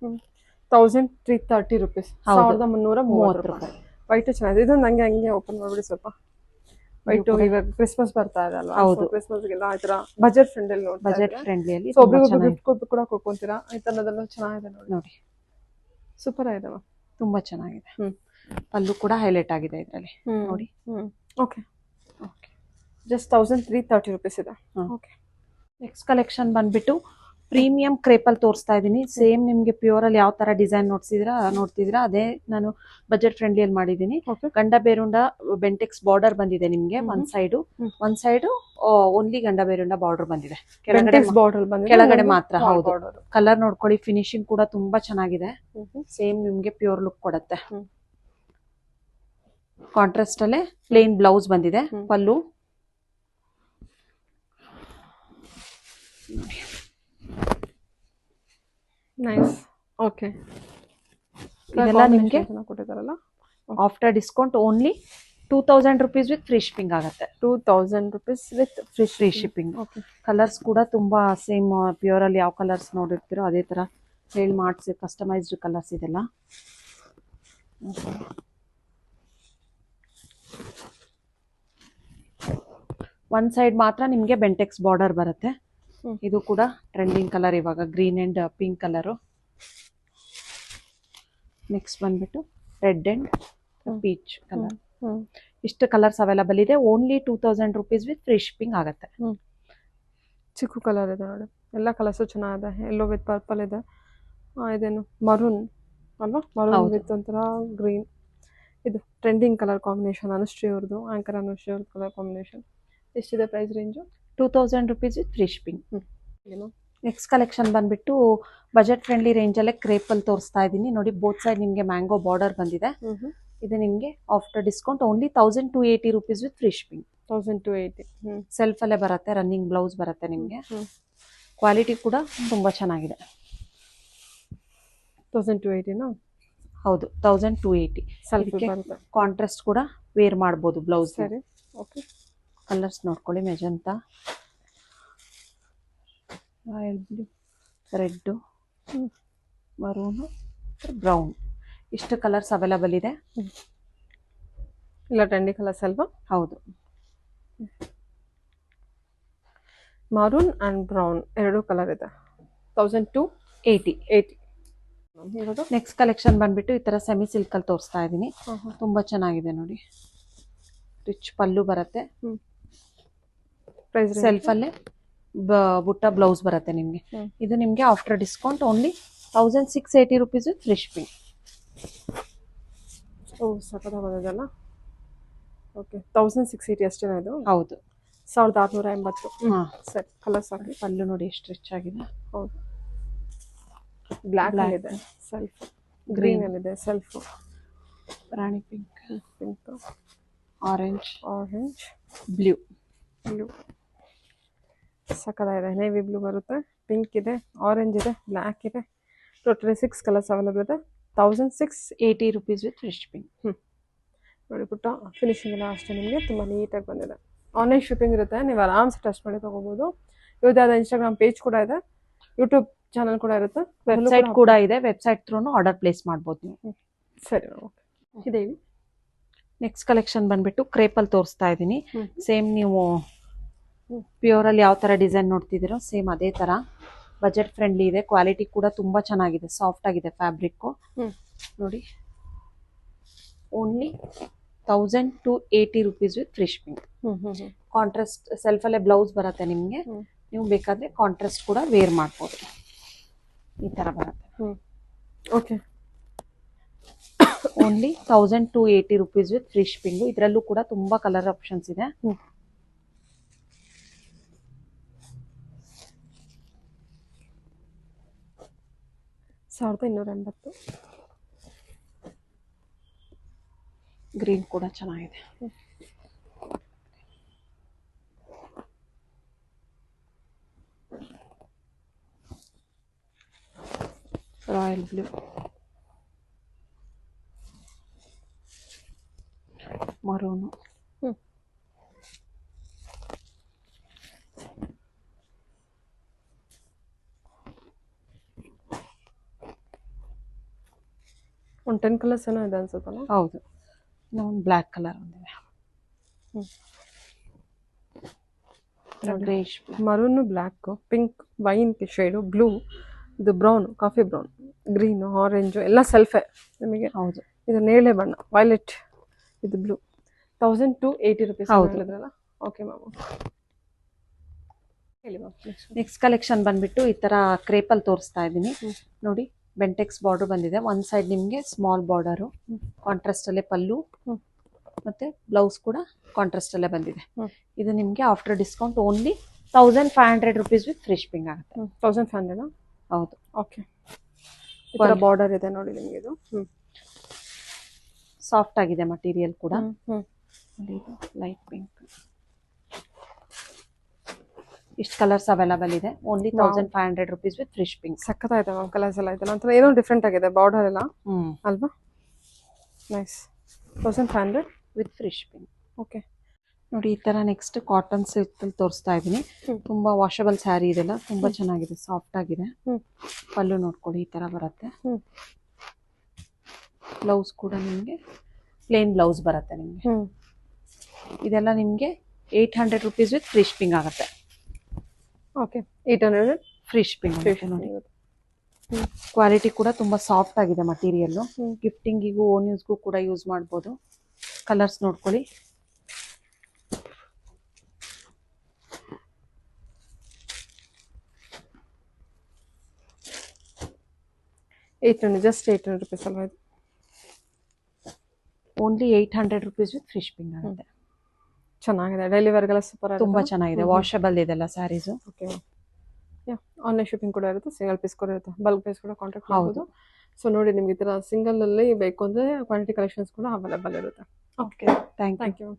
1330 rupees, 1330 ರೂಪಾಯಿ. ವೈಟ್ ಚೆನ್ನಾಗಿದೆ. ಇದು ನಂಗೆ ಹಂಗೆ ಓಪನ್ ಮಾಡ್ಬಿಡಿ ಸ್ವಲ್ಪ. ವೈಟ್ ಇವಾಗ ಕ್ರಿಸ್ಮಸ್ ಬರ್ತಾ ಇದೆ ಅಲ್ವಾ? ಹೌದು. ಕ್ರಿಸ್ಮಸ್ಗೆಲ್ಲ ಈ ತರ ಬಜೆಟ್ ಫ್ರೆಂಡ್ಲಿ ನೋಡಿ, ಬಜೆಟ್ ಫ್ರೆಂಡ್ಲಿ ಅಲ್ಲಿ ಒಬ್ರಿಗೊಬ್ರು ಗಿಫ್ಟ್ ಕೊಟ್ಟು ಕೂಡ ಕೊಡ್ಕೊಂತೀರಾ. ಈ ತರದೆಲ್ಲ ಚೆನ್ನಾಗಿದೆ ನೋಡಿ. ನೋಡಿ, ಸೂಪರ್ ಆಗಿದೆ. ತುಂಬಾ ಚೆನ್ನಾಗಿದೆ. ಪಲ್ಲು ಕೂಡ ಹೈಲೈಟ್ ಆಗಿದೆ ಇದರಲ್ಲಿ ನೋಡಿ. ಓಕೆ, ಜಸ್ಟ್ 1330 rupees ಇದೆ. ಓಕೆ. ನೆಕ್ಸ್ಟ್ ಕಲೆಕ್ಷನ್ ಬಂದ್ಬಿಟ್ಟು ಪ್ರೀಮಿಯಂ ಕ್ರೇಪಲ್ಲಿ ತೋರಿಸ್ತಾ ಇದ್ದೀನಿ. ಸೇಮ್ ನಿಮ್ಗೆ ಪ್ಯೂರ್ ಅಲ್ಲಿ ಯಾವ ತರ ಡಿಸೈನ್ ನೋಡ್ತಿದ್ದೀರಾ ಅದೇ ನಾನು ಬಜೆಟ್ ಫ್ರೆಂಡ್ಲಿ ಅಲ್ಲಿ ಮಾಡಿದ್ದೀನಿ. ಗಂಡ ಬೇರುಂಡ ಬೆಂಟೆಕ್ಸ್ ಬಾರ್ಡರ್ ಬಂದಿದೆ ನಿಮ್ಗೆ. ಒಂದ್ ಸೈಡು ಓನ್ಲಿ ಗಂಡ ಬೇರುಂಡ ಬಾರ್ಡರ್ ಬಂದಿದೆ. ಕೆಳಗಡೆ ಮಾತ್ರ. ಹೌದು. ಕಲರ್ ನೋಡ್ಕೊಳ್ಳಿ. ಫಿನಿಶಿಂಗ್ ಕೂಡ ತುಂಬಾ ಚೆನ್ನಾಗಿದೆ. ಸೇಮ್ ನಿಮ್ಗೆ ಪ್ಯೂರ್ ಲುಕ್ ಕೊಡುತ್ತೆ. ಕಾಂಟ್ರಾಸ್ಟ್ ಅಲ್ಲೇ ಪ್ಲೇನ್ ಬ್ಲೌಸ್ ಬಂದಿದೆ. ಪಲ್ಲು ನೈಸ್. ಓಕೆ, ಇದೆಲ್ಲ ನಿಮ್ಗೆ after discount only 2000 rupees with free shipping ಆಗುತ್ತೆ. 2000 rupees with free shipping. Colours ಕೂಡ ತುಂಬಾ ಸೇಮ್ ಪ್ಯೂರ್ ಅಲ್ಲಿ ಯಾವ ಕಲರ್ಸ್ ನೋಡಿರ್ತೀರೋ ಅದೇ ತರ ಹೇಳಿ ಮಾಡಿಸಿ ಕಸ್ಟಮೈಸ್ಡ್ ಕಲರ್ಸ್ ಇದೆಲ್ಲ. ಒಂದ್ ಸೈಡ್ ಮಾತ್ರ ನಿಮ್ಗೆ ಬೆಂಟೆಕ್ಸ್ ಬಾರ್ಡರ್ ಬರುತ್ತೆ. ಇದು ಕೂಡ ಟ್ರೆಂಡಿಂಗ್ ಕಲರ್ ಇವಾಗ, green and pink colour. Next ಬಂದ್ಬಿಟ್ಟು ರೆಡ್ ಅಂಡ್ ಪೀಚ್ ಕಲರ್. ಇಷ್ಟು ಕಲರ್ಸ್ ಅವೈಲಬಲ್ ಇದೆ. Only 2000 rupees with free shipping ಆಗುತ್ತೆ. ಚಿಕ್ಕು ಕಲರ್ ಇದೆ ನೋಡಿ. ಎಲ್ಲ ಕಲರ್ಸು ಚೆನ್ನಾಗಿದೆ. ಎಲ್ಲೋ ವಿತ್ ಪರ್ಪಲ್ ಇದೆ. ಇದೇನು ಮರೂನ್ ಅಲ್ವಾ? ಮರೂನ್ ವಿತ್ ಒಂಥರ ಗ್ರೀನ್. ಇದು ಟ್ರೆಂಡಿಂಗ್ ಕಲರ್ ಕಾಂಬಿನೇಷನ್. ಅನುಶ್ರೀ ಅವ್ರದ್ದು, ಆಂಕರ್ ಅನುಶ್ರೀ ಅವ್ರ ಕಲರ್ ಕಾಂಬಿನೇಷನ್. ಎಷ್ಟಿದೆ price range? 2000 rupees with free shipping. Next collection ಬಂದ್ಬಿಟ್ಟು ಬಜೆಟ್ ಫ್ರೆಂಡ್ಲಿ ರೇಂಜ್ ಅಲ್ಲೇ ಕ್ರೇಪಲ್ಲಿ ತೋರಿಸ್ತಾ ಇದ್ದೀನಿ ನೋಡಿ. ಬೋತ್ ಸೈಡ್ ನಿಮ್ಗೆ ಮ್ಯಾಂಗೋ ಬಾರ್ಡರ್ ಬಂದಿದೆ. ಇದು ನಿಮ್ಗೆ after discount only 1280 rupees with free shipping. 1280. Self ಅಲ್ಲೇ ಬರುತ್ತೆ. ರನ್ನಿಂಗ್ ಬ್ಲೌಸ್ ಬರುತ್ತೆ ನಿಮ್ಗೆ. ಕ್ವಾಲಿಟಿ ಕೂಡ ತುಂಬಾ ಚೆನ್ನಾಗಿದೆ. 1280 ಹೌದು, 1280. ಕಾಂಟ್ರಾಸ್ಟ್ ಕೂಡ ವೇರ್ ಮಾಡ್ಬೋದು ಬ್ಲೌಸ್. ಸರಿ, ಓಕೆ. ಕಲರ್ಸ್ ನೋಡ್ಕೊಳ್ಳಿ. Magenta, royal blue, red, ಮರೂನು, brown, ಇಷ್ಟು ಕಲರ್ಸ್ ಅವೈಲಬಲ್ ಇದೆ. ಇಲ್ಲ ಟ್ರೆಂಡಿ ಕಲರ್ಸ್ ಅಲ್ವಾ? ಹೌದು. ಮರೂನ್ ಅಂಡ್ ಬ್ರೌನ್ ಎರಡು ಕಲರ್ ಇದೆ. 1280. ನೆಕ್ಸ್ಟ್ ಕಲೆಕ್ಷನ್ ಬಂದ್ಬಿಟ್ಟು ಈ ತರ ಸೆಮಿ ಸಿಲ್ಕ್ ಅಲ್ಲಿ ತೋರಿಸ್ತಾ ಇದ್ದೀನಿ. ತುಂಬಾ ಚೆನ್ನಾಗಿದೆ ನೋಡಿ. ರಿಚ್ ಪಲ್ಲು ಬರುತ್ತೆ. ಸೆಲ್ಫ್ ಅಲ್ಲೇ ಬುಟ್ಟ ಬ್ಲೌಸ್ ಬರುತ್ತೆ ನಿಮಗೆ. ಇದು ನಿಮಗೆ after discount only 1680 rupees with free shipping. ಓ ಸಖತ್ತಾಗಿ ಬಂದಿದೆಲ್ಲ. ಓಕೆ 1680 ಅಷ್ಟೇನಾ ಇದು? ಹೌದು 1680. ಹಾ ಸರಿ ಕಲರ್ಸ್ ಹಾಕಿ. ಪಲ್ಲು ನೋಡಿ ಎಷ್ಟು ರಿಚ್ ಆಗಿದೆ. ಹೌದು ಬ್ಲ್ಯಾಕ್ ಇದೆ ಸೆಲ್ಫ್, ಗ್ರೀನ್ ಅಲ್ಲಿದೆ self, rani pink, pink, orange, blue. Blue ಸಖತ್ತಾಗಿದೆ. ನೇವಿ ಬ್ಲೂ ಬರುತ್ತೆ, ಪಿಂಕ್ ಇದೆ, ಆರೆಂಜ್ ಇದೆ, ಬ್ಲ್ಯಾಕ್ ಇದೆ. ಟೋಟಲಿ 6 ಕಲರ್ಸ್ ಅವೈಲೇಬಲ್ ಇದೆ. 1680 rupees ವಿತ್ ಫ್ರೀ ಶಿಪ್ಪಿಂಗ್. ನೋಡಿ ಪುಟ್ಟ ಫಿನಿಶಿಂಗ್ ಎಲ್ಲ ಅಷ್ಟೇ ನಿಮಗೆ ತುಂಬ ನೀಟಾಗಿ ಬಂದಿದೆ. ಆನ್ಲೈನ್ ಶಿಪ್ಪಿಂಗ್ ಇರುತ್ತೆ, ನೀವು ಆರಾಮ್ಸೆ ಟಚ್ ಮಾಡಿ ತೊಗೋಬೋದು. ಇವ್ರದ್ದಾದ ಇನ್ಸ್ಟಾಗ್ರಾಮ್ ಪೇಜ್ ಕೂಡ ಇದೆ, ಯೂಟ್ಯೂಬ್ ಚಾನಲ್ ಕೂಡ ಇರುತ್ತೆ, ವೆಬ್ಸೈಟ್ ಕೂಡ ಇದೆ. ವೆಬ್ಸೈಟ್ ಥ್ರೂನು ಆರ್ಡರ್ ಪ್ಲೇಸ್ ಮಾಡ್ಬೋದು ನೀವು. ಸರಿ ಓಕೆ. ಇದೆ ನೆಕ್ಸ್ಟ್ ಕಲೆಕ್ಷನ್ ಬಂದ್ಬಿಟ್ಟು ಕ್ರೇಪಲ್ಲಿ ತೋರಿಸ್ತಾ ಇದ್ದೀನಿ. ಸೇಮ್ ನೀವು ಪ್ಯೂರಲ್ಲಿ ಯಾವ ಥರ ಡಿಸೈನ್ ನೋಡ್ತಿದ್ದೀರೋ ಸೇಮ್ ಅದೇ ಥರ ಬಜೆಟ್ ಫ್ರೆಂಡ್ಲಿ ಇದೆ. ಕ್ವಾಲಿಟಿ ಕೂಡ ತುಂಬ ಚೆನ್ನಾಗಿದೆ, ಸಾಫ್ಟ್ ಆಗಿದೆ ಫ್ಯಾಬ್ರಿಕ್ಕು. ನೋಡಿ only 1280 rupees with free shipping. Contrast ಸೆಲ್ಫಲ್ಲೇ ಬ್ಲೌಸ್ ಬರುತ್ತೆ ನಿಮಗೆ. ನೀವು ಬೇಕಾದರೆ ಕಾಂಟ್ರಾಸ್ಟ್ ಕೂಡ ವೇರ್ ಮಾಡ್ಬೋದು. ಈ ಥರ ಬರುತ್ತೆ. Okay only 1280 rupees with free shipping. ಇದರಲ್ಲೂ ಕೂಡ ತುಂಬ ಕಲರ್ ಆಪ್ಷನ್ಸ್ ಇದೆ. 1280. ಗ್ರೀನ್ ಕೂಡ ಚೆನ್ನಾಗಿದೆ. ರಾಯಲ್ ಬ್ಲೂ, ಮರೂನು, ಒಂದು 10 ಕಲರ್ಸ್ ಏನೋ ಇದೆ ಅನ್ಸುತ್ತಲ್ಲ. ಹೌದು ಇನ್ನೊಂದು ಬ್ಲ್ಯಾಕ್ ಕಲರ್ ಒಂದಿದೆ. Greyish, maroon, black, pink, wine shade, blue, ಇದು brown, coffee brown, green, orange ಎಲ್ಲ ಸೆಲ್ಫೇ ನಿಮಗೆ. ಹೌದು ಇದು ನೇರಳೆ ಬಣ್ಣ, ವೈಲೆಟ್, ಇದು ಬ್ಲೂ. 1280 rupees ಹೇಳಿದ್ರಲ್ಲ. ಓಕೆ ಮ್ಯಾಮ್ ಹೇಳಿ ಮ್ಯಾಮ್. ನೆಕ್ಸ್ಟ್ ಕಲೆಕ್ಷನ್ ಬಂದ್ಬಿಟ್ಟು ಈ ಥರ ಕ್ರೇಪಲ್ಲಿ ತೋರಿಸ್ತಾ ಇದ್ದೀನಿ. ನೋಡಿ ಬೆಂಟೆಕ್ಸ್ ಬಾರ್ಡರ್ ಬಂದಿದೆ. ಒಂದು ಸೈಡ್ ನಿಮಗೆ ಸ್ಮಾಲ್ ಬಾರ್ಡರು, ಕಾಂಟ್ರಾಸ್ಟಲ್ಲೇ ಪಲ್ಲು ಮತ್ತು ಬ್ಲೌಸ್ ಕೂಡ ಕಾಂಟ್ರಾಸ್ಟಲ್ಲೇ ಬಂದಿದೆ. ಇದು ನಿಮಗೆ after discount only 1500 rupees with free shipping ಆಗುತ್ತೆ. 1500? ಹೌದು. ಓಕೆ ಈ ಥರ ಬಾರ್ಡರ್ ಇದೆ ನೋಡಿ ನಿಮಗೆ. ಇದು ಸಾಫ್ಟ್ ಆಗಿದೆ ಮಟೀರಿಯಲ್ ಕೂಡ. ಲೈಟ್ ಪಿಂಕ್, ಇಷ್ಟು ಕಲರ್ಸ್ ಅವೈಲಬಲ್ ಇದೆ. Only 1500 rupees with free shipping. ಸಖತ್ತಾಗಿದೆ ಮ್ಯಾಮ್ ಕಲರ್ಸ್ ಎಲ್ಲ. ಇದೆಲ್ಲ ಒಂಥರ ಏನೋ ಡಿಫ್ರೆಂಟ್ ಆಗಿದೆ ಬಾರ್ಡರ್ ಎಲ್ಲ ಅಲ್ವಾ. Nice. 1500 with free shipping. Okay ನೋಡಿ ಈ ಥರ ನೆಕ್ಸ್ಟ್ ಕಾಟನ್ ಸಿಲ್ಕಲ್ಲಿ ತೋರಿಸ್ತಾ ಇದ್ದೀನಿ. ತುಂಬ ವಾಷಬಲ್ ಸ್ಯಾರಿ ಇದೆಲ್ಲ, ತುಂಬ ಚೆನ್ನಾಗಿದೆ, ಸಾಫ್ಟ್ ಆಗಿದೆ. ಪಲ್ಲು ನೋಡ್ಕೊಳ್ಳಿ ಈ ಥರ ಬರುತ್ತೆ. ಬ್ಲೌಸ್ ಕೂಡ ನಿಮಗೆ ಪ್ಲೇನ್ ಬ್ಲೌಸ್ ಬರುತ್ತೆ ನಿಮಗೆ. ಇದೆಲ್ಲ ನಿಮಗೆ 800 rupees ವಿತ್ ಫ್ರೀ ಶಿಪ್ಪಿಂಗ್ ಆಗುತ್ತೆ. ಓಕೆ 800 ಫ್ರೀ ಶಿಪ್ಪಿಂಗ್ ನೋಡಿ. ಕ್ವಾಲಿಟಿ ಕೂಡ ತುಂಬ ಸಾಫ್ಟ್ ಆಗಿದೆ ಮಟೀರಿಯಲ್ಲು. ಗಿಫ್ಟಿಂಗಿಗೂ ಓನ್ ಯೂಸ್ಗೂ ಕೂಡ ಯೂಸ್ ಮಾಡ್ಬೋದು. ಕಲರ್ಸ್ ನೋಡ್ಕೊಳ್ಳಿ. ಜಸ್ಟ್ 800 rupees ಅಲ್ವಾ ಇದು? Only 800 rupees with free shipping ಆಗುತ್ತೆ. ಚೆನ್ನಾಗಿದೆ, ಡೈಲಿ ವೇರ್ಗೆಲ್ಲ ಸೂಪರ್ ಆಗಿದೆ, ತುಂಬ ಚೆನ್ನಾಗಿದೆ. ವಾಷಬಲ್ ಇದೆಲ್ಲ ಸ್ಯಾರೀಸು. ಓಕೆ ಆನ್ಲೈನ್ ಶಿಪ್ಪಿಂಗ್ ಕೂಡ ಇರುತ್ತೆ, ಸಿಂಗಲ್ ಪೀಸ್ ಕೂಡ ಇರುತ್ತೆ, ಬಲ್ಕ್ ಪೀಸ್ ಕೂಡ ಕಾಂಟ್ಯಾಕ್ಟ್ ಮಾಡ್ಬೋದು. ಸೊ ನೋಡಿ ನಿಮ್ಗೆ ಈ ಥರ ಸಿಂಗಲಲ್ಲಿ ಬೇಕು ಅಂದರೆ ಕ್ವಾಂಟಿಟಿ ಕಲೆಕ್ಷನ್ಸ್ ಕೂಡ ಅವೈಲೇಬಲ್ ಇರುತ್ತೆ. Okay thank you.